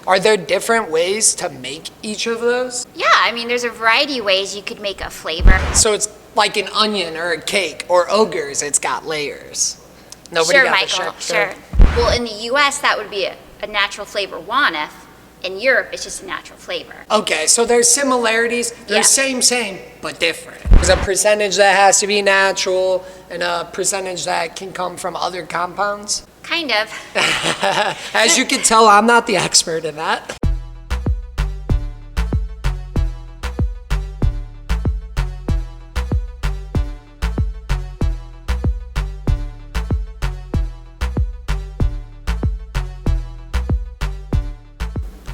Are there different ways to make each of those? Yeah, I mean, there's a variety of ways you could make a flavor. So it's like an onion or a cake or ogres, it's got layers. Nobody Sure, got Michael, the sure. Well, in the US, that would be a natural flavor WONF. In Europe, it's just a natural flavor. Okay, so there's similarities. They're Yeah. same, but different. There's a percentage that has to be natural and a percentage that can come from other compounds. Kind of. As you can tell, I'm not the expert in that.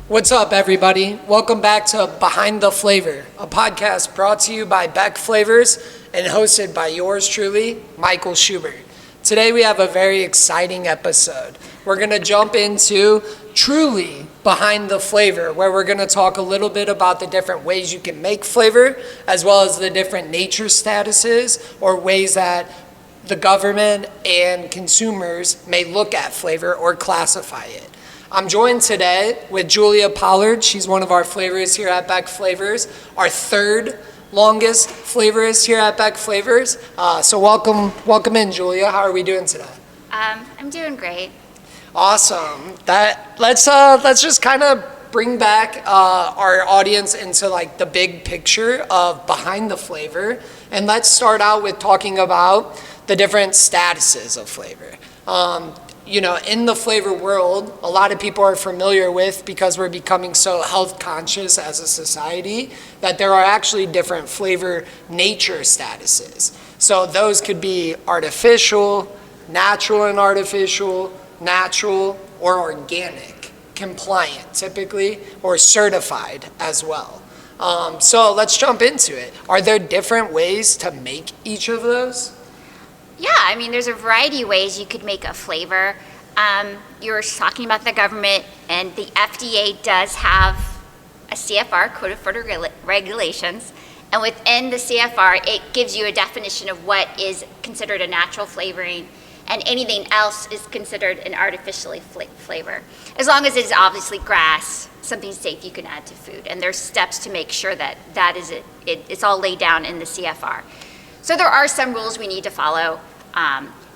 What's up, everybody? Welcome back to Behind the Flavor, a podcast brought to you by Beck Flavorist and hosted by yours truly, Michael Schubert. Today we have a very exciting episode. We're going to jump into truly Behind the Flavor, where we're going to talk a little bit about the different ways you can make flavor, as well as the different nature statuses or ways that the government and consumers may look at flavor or classify it. I'm joined today with Julia Pollard. She's one of our flavorists here at Beck Flavors, our third longest flavorist here at Beck Flavors. So welcome in, Julia. How are we doing today? I'm doing great. Awesome. Let's just kind of bring back our audience into like the big picture of behind the flavor, and let's start out with talking about the different statuses of flavor. In the flavor world, a lot of people are familiar with, because we're becoming so health conscious as a society, that there are actually different flavor nature statuses. So those could be artificial, natural and artificial, natural or organic, compliant typically, or certified as well. So let's jump into it. Are there different ways to make each of those? Yeah, I mean, there's a variety of ways you could make a flavor. You were talking about the government, and the FDA does have a CFR, Code of Federal Regulations, and within the CFR, it gives you a definition of what is considered a natural flavoring, and anything else is considered an artificially flavor, as long as it is obviously grass, something safe you can add to food. And there's steps to make sure that it's all laid down in the CFR. So there are some rules we need to follow,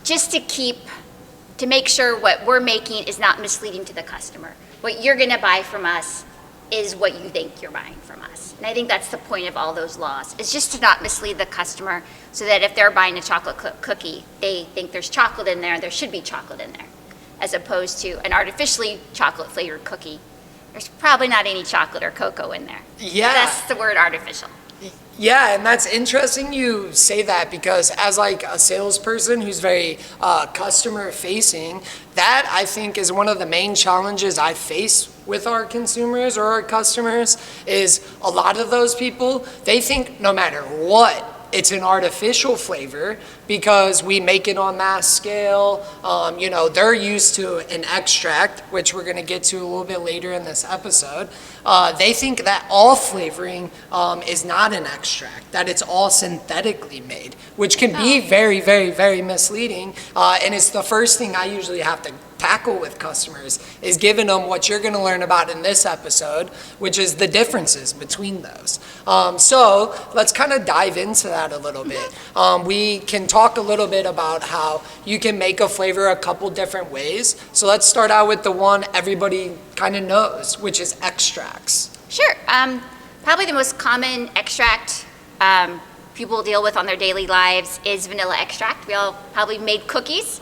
just to make sure what we're making is not misleading to the customer. What you're gonna buy from us is what you think you're buying from us. And I think that's the point of all those laws, is just to not mislead the customer, so that if they're buying a chocolate cookie, they think there's chocolate in there should be chocolate in there, as opposed to an artificially chocolate flavored cookie. There's probably not any chocolate or cocoa in there. Yeah. That's the word artificial. Yeah, and that's interesting you say that, because as like a salesperson who's very customer facing, that I think is one of the main challenges I face with our consumers or our customers, is a lot of those people, they think no matter what, it's an artificial flavor because we make it on mass scale. They're used to an extract, which we're going to get to a little bit later in this episode. They think that all flavoring is not an extract, that it's all synthetically made, which can be very, very, very misleading. And it's the first thing I usually have to tackle with customers, is giving them what you're going to learn about in this episode, which is the differences between those. So let's kind of dive into that a little bit. We can talk a little bit about how you can make a flavor a couple different ways. So let's start out with the one everybody kind of knows, which is extracts. Sure. Probably the most common extract people deal with on their daily lives is vanilla extract. We all probably made cookies,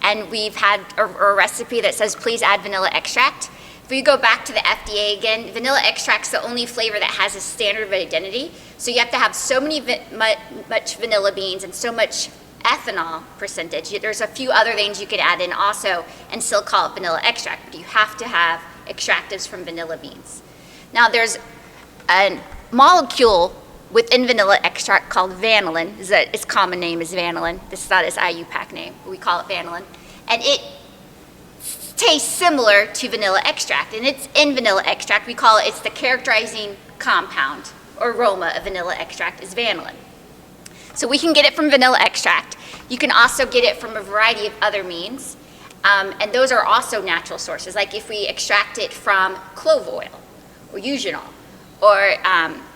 and we've had a recipe that says, please add vanilla extract. If we go back to the FDA again, vanilla extract's the only flavor that has a standard of identity. So you have to have so much vanilla beans and so much ethanol percentage. There's a few other things you could add in also and still call it vanilla extract, but you have to have extractives from vanilla beans. Now there's a molecule within vanilla extract called vanillin. Its common name is vanillin. This is not its IUPAC name, but we call it vanillin. And it tastes similar to vanilla extract. And it's in vanilla extract. We call it's the characterizing compound or aroma of vanilla extract is vanillin. So we can get it from vanilla extract. You can also get it from a variety of other means. And those are also natural sources. Like if we extract it from clove oil or eugenol, or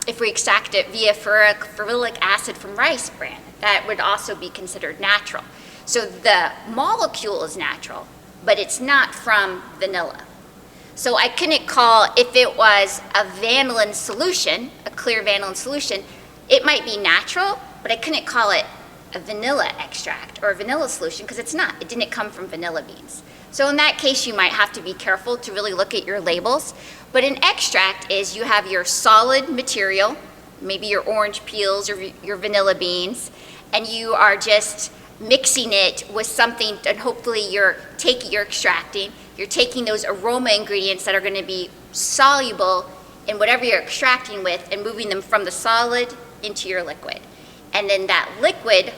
if we extract it via ferulic acid from rice bran, that would also be considered natural. So the molecule is natural, but it's not from vanilla. So I couldn't call, if it was a vanillin solution, a clear vanillin solution, it might be natural, but I couldn't call it a vanilla extract or a vanilla solution because it's not. It didn't come from vanilla beans. So in that case, you might have to be careful to really look at your labels. But an extract is you have your solid material, maybe your orange peels or your vanilla beans, and you are just mixing it with something, and hopefully you're extracting, you're taking those aroma ingredients that are going to be soluble in whatever you're extracting with and moving them from the solid into your liquid. And then that liquid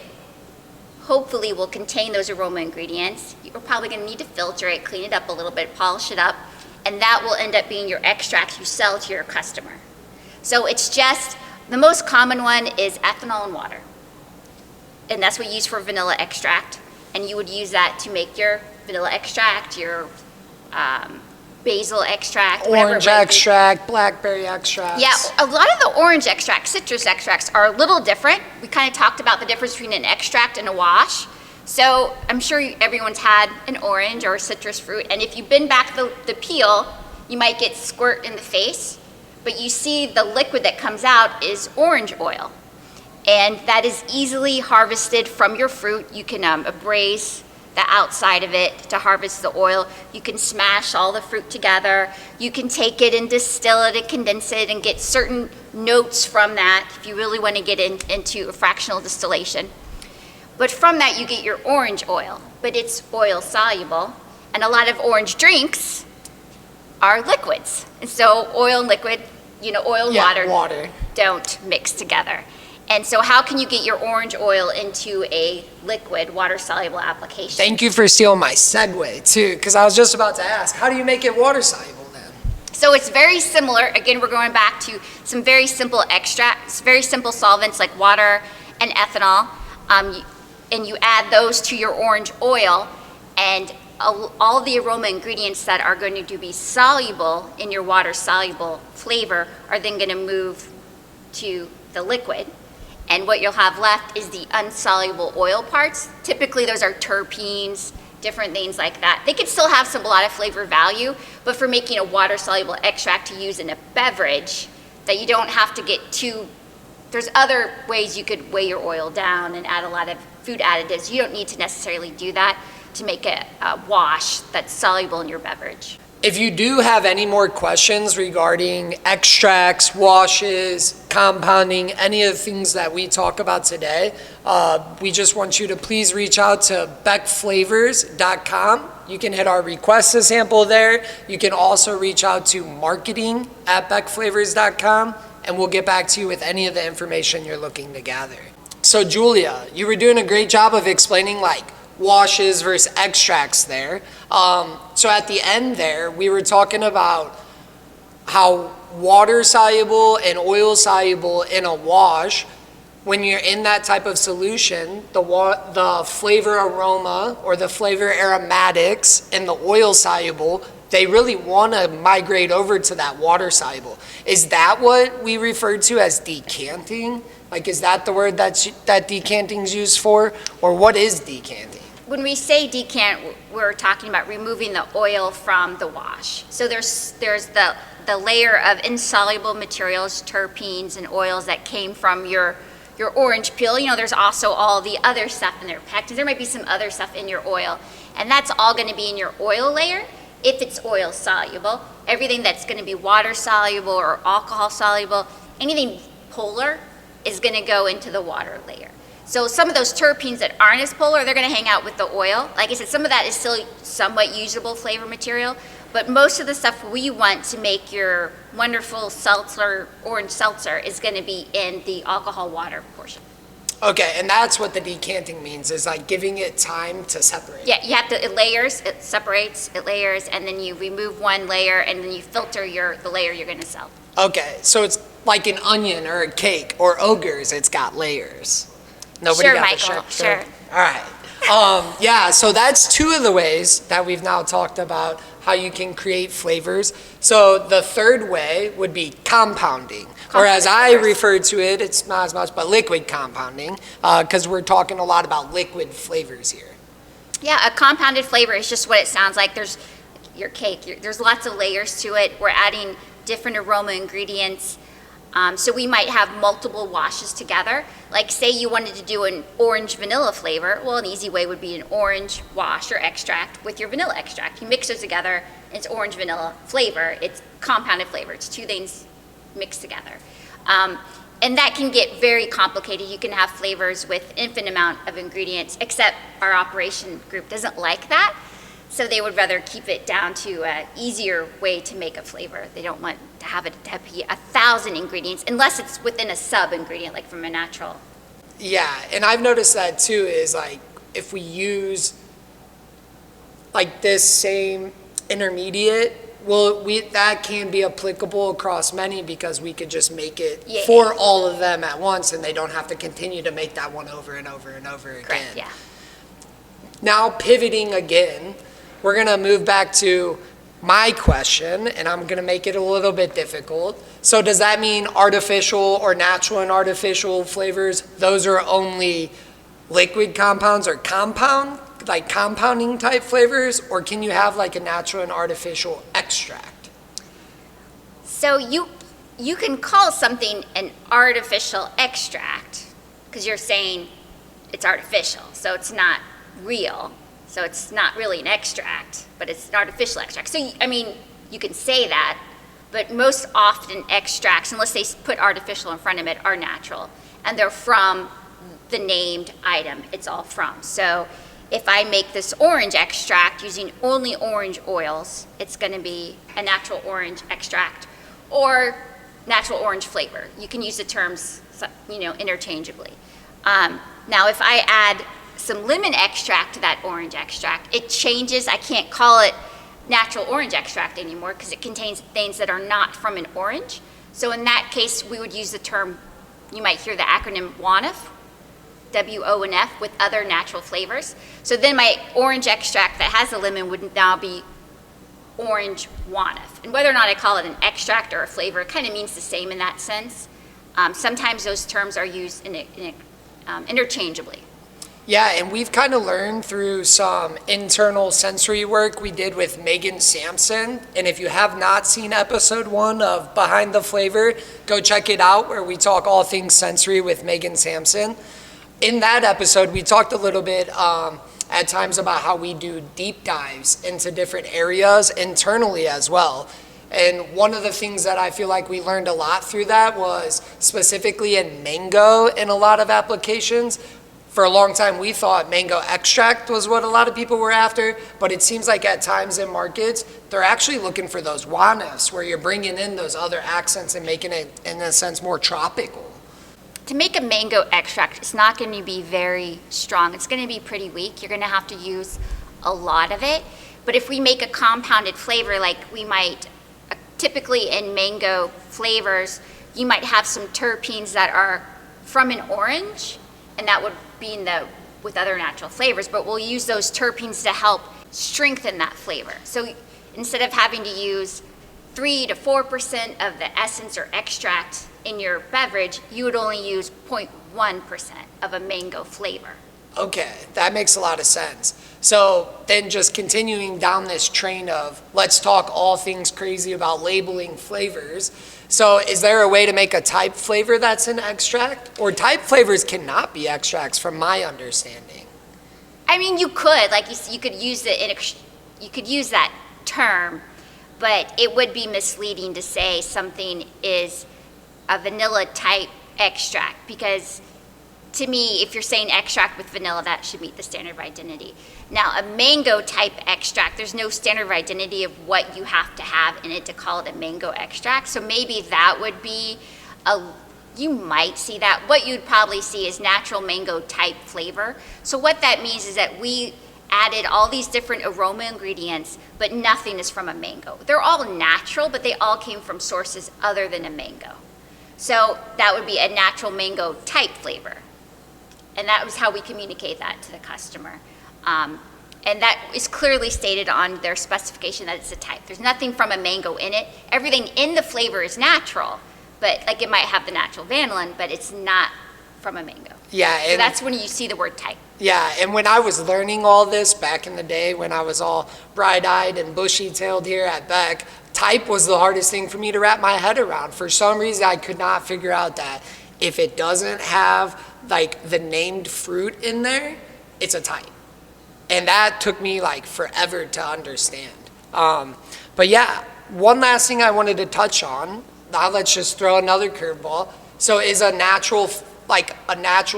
hopefully will contain those aroma ingredients. You're probably going to need to filter it, clean it up a little bit, polish it up, and that will end up being your extract you sell to your customer. So it's just, the most common one is ethanol and water. And that's what you use for vanilla extract. And you would use that to make your vanilla extract, your basil extract, Orange extract, blackberry extracts. Yeah, a lot of the orange extracts, citrus extracts, are a little different. We kind of talked about the difference between an extract and a wash. So I'm sure everyone's had an orange or a citrus fruit, and if you bend back the peel, you might get squirt in the face, but you see the liquid that comes out is orange oil. And that is easily harvested from your fruit. You can abrase the outside of it to harvest the oil. You can smash all the fruit together. You can take it and distill it and condense it and get certain notes from that if you really want to get into a fractional distillation. But from that you get your orange oil, but it's oil soluble. And a lot of orange drinks are liquids. And so oil and liquid, oil and water don't mix together. And so how can you get your orange oil into a liquid, water-soluble application? Thank you for stealing my segue, too, because I was just about to ask, how do you make it water-soluble then? So it's very similar. Again, we're going back to some very simple extracts, very simple solvents like water and ethanol, and you add those to your orange oil, and all the aroma ingredients that are going to be soluble in your water-soluble flavor are then going to move to the liquid. And what you'll have left is the unsoluble oil parts. Typically, those are terpenes, different things like that. They could still have a lot of flavor value, but for making a water-soluble extract to use in a beverage, that you don't have to get too, there's other ways you could weigh your oil down and add a lot of food additives. You don't need to necessarily do that to make a wash that's soluble in your beverage. If you do have any more questions regarding extracts, washes, compounding, any of the things that we talk about today, we just want you to please reach out to beckflavors.com. You can hit our request a sample there. You can also reach out to marketing@beckflavors.com, and we'll get back to you with any of the information you're looking to gather. So Julia, you were doing a great job of explaining washes versus extracts there. So at the end there, we were talking about how water soluble and oil soluble in a wash, when you're in that type of solution, the flavor aroma or the flavor aromatics in the oil soluble, they really want to migrate over to that water soluble. Is that what we refer to as decanting? Is that the word that decanting is used for? Or what is decanting? When we say decant, we're talking about removing the oil from the wash. So there's the layer of insoluble materials, terpenes and oils that came from your orange peel. There's also all the other stuff in there. There might be some other stuff in your oil, and that's all going to be in your oil layer if it's oil soluble. Everything that's going to be water soluble or alcohol soluble, anything polar is going to go into the water layer. So some of those terpenes that aren't as polar, they're going to hang out with the oil. Like I said, some of that is still somewhat usable flavor material, but most of the stuff we want to make your wonderful seltzer, orange seltzer, is going to be in the alcohol water portion. Okay, and that's what the decanting means, is giving it time to separate. Yeah, you have to, it layers, it separates, it layers, and then you remove one layer, and then you filter the layer you're going to sell. Okay, so it's like an onion or a cake or ogres, it's got layers. Nobody Sure, got Michael, the sure. All right. Yeah, so that's two of the ways that we've now talked about how you can create flavors. So the third way would be compounding, or as I refer to it, it's not as much, but liquid compounding, because we're talking a lot about liquid flavors here. Yeah, a compounded flavor is just what it sounds like. There's your cake, there's lots of layers to it. We're adding different aroma ingredients. So we might have multiple washes together. Like say you wanted to do an orange vanilla flavor, well, an easy way would be an orange wash or extract with your vanilla extract. You mix those together, it's orange vanilla flavor. It's compounded flavor. It's two things mixed together. And that can get very complicated. You can have flavors with infinite amount of ingredients, except our operation group doesn't like that. So they would rather keep it down to an easier way to make a flavor. They don't want to have it to be 1,000 ingredients, unless it's within a sub-ingredient, like from a natural. Yeah, and I've noticed that too, is like if we use like this same intermediate, well, that can be applicable across many because we could just make it for all of them at once and they don't have to continue to make that one over and over and over again. Correct, yeah. Now pivoting again, we're gonna move back to my question, and I'm gonna make it a little bit difficult. So does that mean artificial or natural and artificial flavors, those are only liquid compounds or compounding type flavors, or can you have like a natural and artificial extract? So you can call something an artificial extract because you're saying it's artificial, so it's not real. So it's not really an extract, but it's an artificial extract. So, I mean, you can say that, but most often extracts, unless they put artificial in front of it, are natural. And they're from the named item it's all from. So if I make this orange extract using only orange oils, it's going to be a natural orange extract or natural orange flavor. You can use the terms, interchangeably. Now, if I add some lemon extract to that orange extract, it changes. I can't call it natural orange extract anymore because it contains things that are not from an orange. So in that case, we would use the term, you might hear the acronym WONF, WONF, with other natural flavors. So then my orange extract that has a lemon would now be orange WONF. And whether or not I call it an extract or a flavor, it kind of means the same in that sense. Sometimes those terms are used interchangeably. Yeah, and we've kind of learned through some internal sensory work we did with Megan Sampson. And if you have not seen episode 1 of Behind the Flavor, go check it out where we talk all things sensory with Megan Sampson. In that episode, we talked a little bit at times about how we do deep dives into different areas internally as well. And one of the things that I feel like we learned a lot through that was specifically in mango in a lot of applications. For a long time, we thought mango extract was what a lot of people were after, but it seems like at times in markets, they're actually looking for those Wanifs, where you're bringing in those other accents and making it, in a sense, more tropical. To make a mango extract, it's not going to be very strong. It's going to be pretty weak. You're going to have to use a lot of it. But if we make a compounded flavor, like we might, typically in mango flavors, you might have some terpenes that are from an orange, and that would be with other natural flavors, but we'll use those terpenes to help strengthen that flavor. So instead of having to use 3 to 4% of the essence or extract in your beverage, you would only use 0.1% of a mango flavor. Okay, that makes a lot of sense. So then just continuing down this train of let's talk all things crazy about labeling flavors. So is there a way to make a type flavor that's an extract? Or type flavors cannot be extracts from my understanding. I mean, you could, like you could use you could use that term, but it would be misleading to say something is a vanilla type extract, because to me, if you're saying extract with vanilla, that should meet the standard of identity. Now, a mango type extract, there's no standard of identity of what you have to have in it to call it a mango extract. So maybe that would be you might see that. What you'd probably see is natural mango type flavor. So what that means is that we added all these different aroma ingredients, but nothing is from a mango. They're all natural, but they all came from sources other than a mango. So that would be a natural mango type flavor. And that was how we communicate that to the customer. And that is clearly stated on their specification that it's a type. There's nothing from a mango in it. Everything in the flavor is natural, but like it might have the natural vanillin, but it's not from a mango. Yeah. So that's when you see the word type. Yeah, and when I was learning all this back in the day, when I was all bright-eyed and bushy-tailed here at Beck, type was the hardest thing for me to wrap my head around. For some reason, I could not figure out that if it doesn't have like the named fruit in there, it's a type. And that took me like forever to understand. But yeah, one last thing I wanted to touch on, now let's just throw another curveball. So is a natural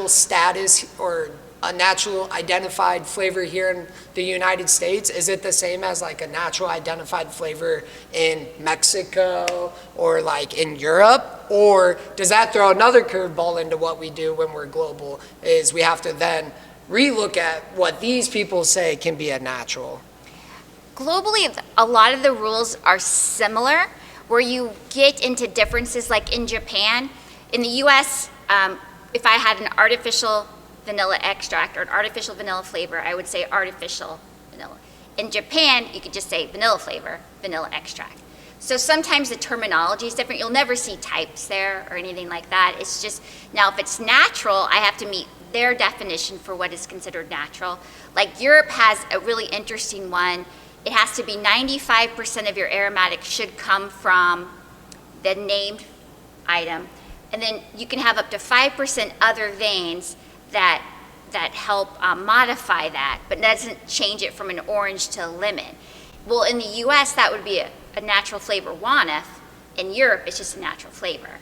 status or a natural identified flavor here in the United States, is it the same as like a natural identified flavor in Mexico or like in Europe? Or does that throw another curveball into what we do when we're global, is we have to then relook at what these people say can be a natural? Globally, a lot of the rules are similar, where you get into differences like in Japan. In the US, if I had an artificial vanilla extract or an artificial vanilla flavor, I would say artificial vanilla. In Japan, you could just say vanilla flavor, vanilla extract. So sometimes the terminology is different. You'll never see types there or anything like that. It's just, now if it's natural, I have to meet their definition for what is considered natural. Like Europe has a really interesting one. It has to be 95% of your aromatics should come from the named item. And then you can have up to 5% other veins that help modify that, but doesn't change it from an orange to a lemon. Well, in the US, that would be a natural flavor Wanif. In Europe, it's just a natural flavor.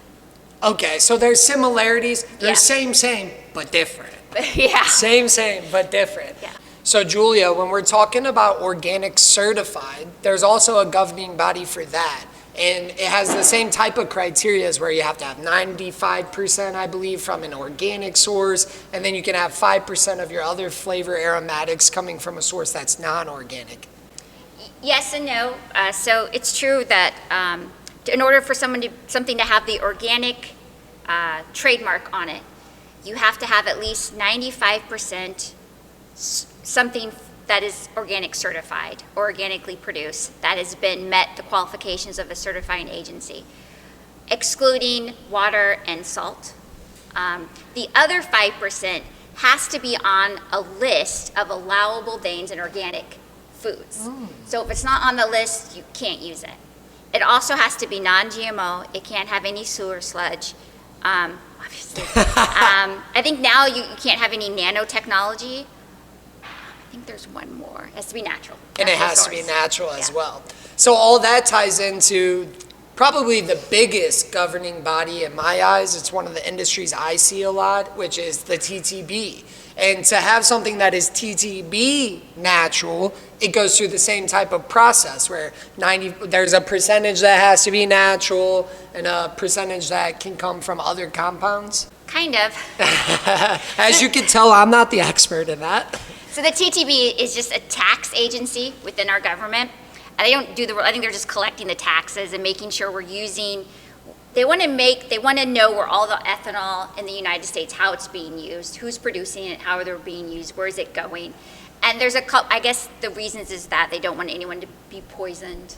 Okay, so there's similarities. They're Yeah. same, but different. Yeah. Same, but different. Yeah. So Julia, when we're talking about organic certified, there's also a governing body for that. And it has the same type of criteria as where you have to have 95%, I believe, from an organic source, and then you can have 5% of your other flavor aromatics coming from a source that's non-organic. Yes and no. So it's true that in order for something to have the organic trademark on it, you have to have at least 95% something that is organic certified, organically produced, that has been met the qualifications of a certifying agency, excluding water and salt. The other 5% has to be on a list of allowable veins in organic foods. So if it's not on the list, you can't use it. It also has to be non-GMO. It can't have any sewer sludge. Obviously. I think now you can't have any nanotechnology. I think there's one more. It has to be natural. And it has to be natural as well. So all that ties into probably the biggest governing body in my eyes. It's one of the industries I see a lot, which is the TTB. And to have something that is TTB natural, it goes through the same type of process where there's a percentage that has to be natural and a percentage that can come from other compounds. Kind of. As you can tell, I'm not the expert in that. So the TTB is just a tax agency within our government. And they don't do I think they're just collecting the taxes and making sure we're using, they want to know where all the ethanol in the United States, how it's being used, who's producing it, how they're being used, where is it going. And there's I guess the reasons is that they don't want anyone to be poisoned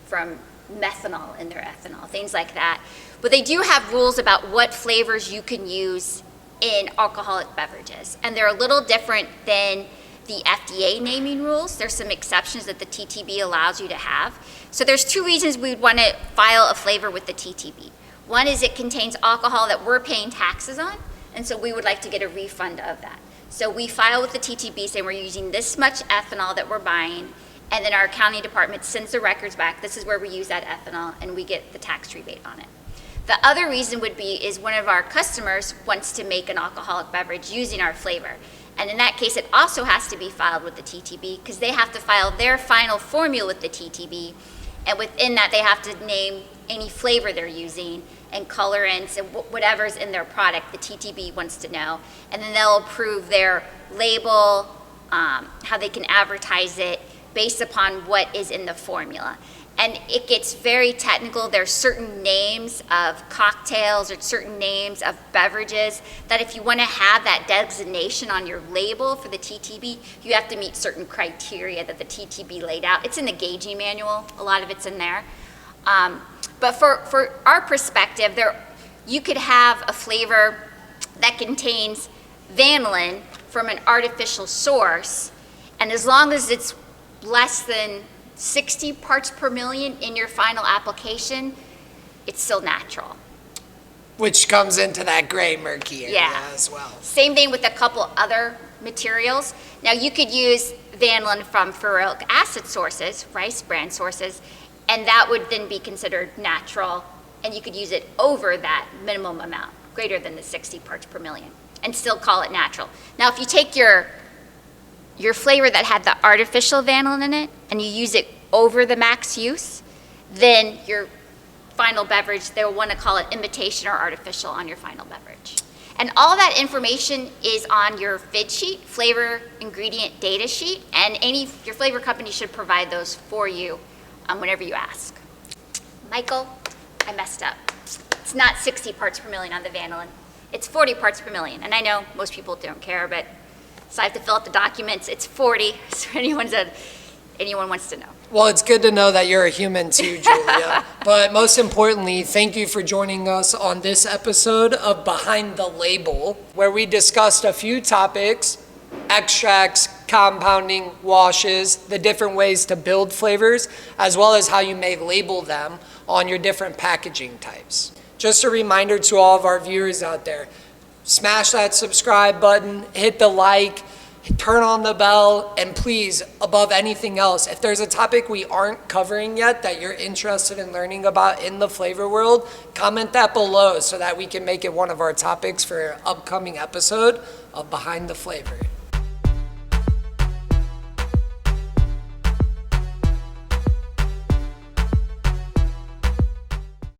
from methanol in their ethanol, things like that. But they do have rules about what flavors you can use in alcoholic beverages. And they're a little different than the FDA naming rules. There's some exceptions that the TTB allows you to have. So there's two reasons we would want to file a flavor with the TTB. One is it contains alcohol that we're paying taxes on, and so we would like to get a refund of that. So we file with the TTB saying we're using this much ethanol that we're buying, and then our accounting department sends the records back. This is where we use that ethanol, and we get the tax rebate on it. The other reason would be is one of our customers wants to make an alcoholic beverage using our flavor. And in that case, it also has to be filed with the TTB because they have to file their final formula with the TTB. And within that, they have to name any flavor they're using and colorants and whatever's in their product, the TTB wants to know. And then they'll approve their label, how they can advertise it based upon what is in the formula. and it gets very technical. There's certain names of cocktails or certain names of beverages that if you want to have that designation on your label for the TTB, you have to meet certain criteria that the TTB laid out. It's in the gauging manual. A lot of it's in there. But for our perspective, you could have a flavor that contains vanillin from an artificial source, and as long as it's less than 60 parts per million in your final application, it's still natural. Which comes into that gray, murky area as well. Same thing with a couple other materials. Now you could use vanillin from ferulic acid sources, rice bran sources, and that would then be considered natural, and you could use it over that minimum amount, greater than the 60 parts per million, and still call it natural. Now if you take your flavor that had the artificial vanillin in it and you use it over the max use, then your final beverage, they'll want to call it imitation or artificial on your final beverage. And all that information is on your FID sheet, flavor ingredient data sheet, and your flavor company should provide those for you whenever you ask. Michael, I messed up. It's not 60 parts per million on the vanillin. It's 40 parts per million. And I know most people don't care, but so I have to fill out the documents. It's 40, so anyone wants to know. Well, it's good to know that you're a human too, Julia. But most importantly, thank you for joining us on this episode of Behind the Label, where we discussed a few topics: extracts, compounding, washes, the different ways to build flavors, as well as how you may label them on your different packaging types. Just a reminder to all of our viewers out there, smash that subscribe button, hit the like, turn on the bell, and please, above anything else, if there's a topic we aren't covering yet that you're interested in learning about in the flavor world, comment that below so that we can make it one of our topics for an upcoming episode of Behind the Flavor.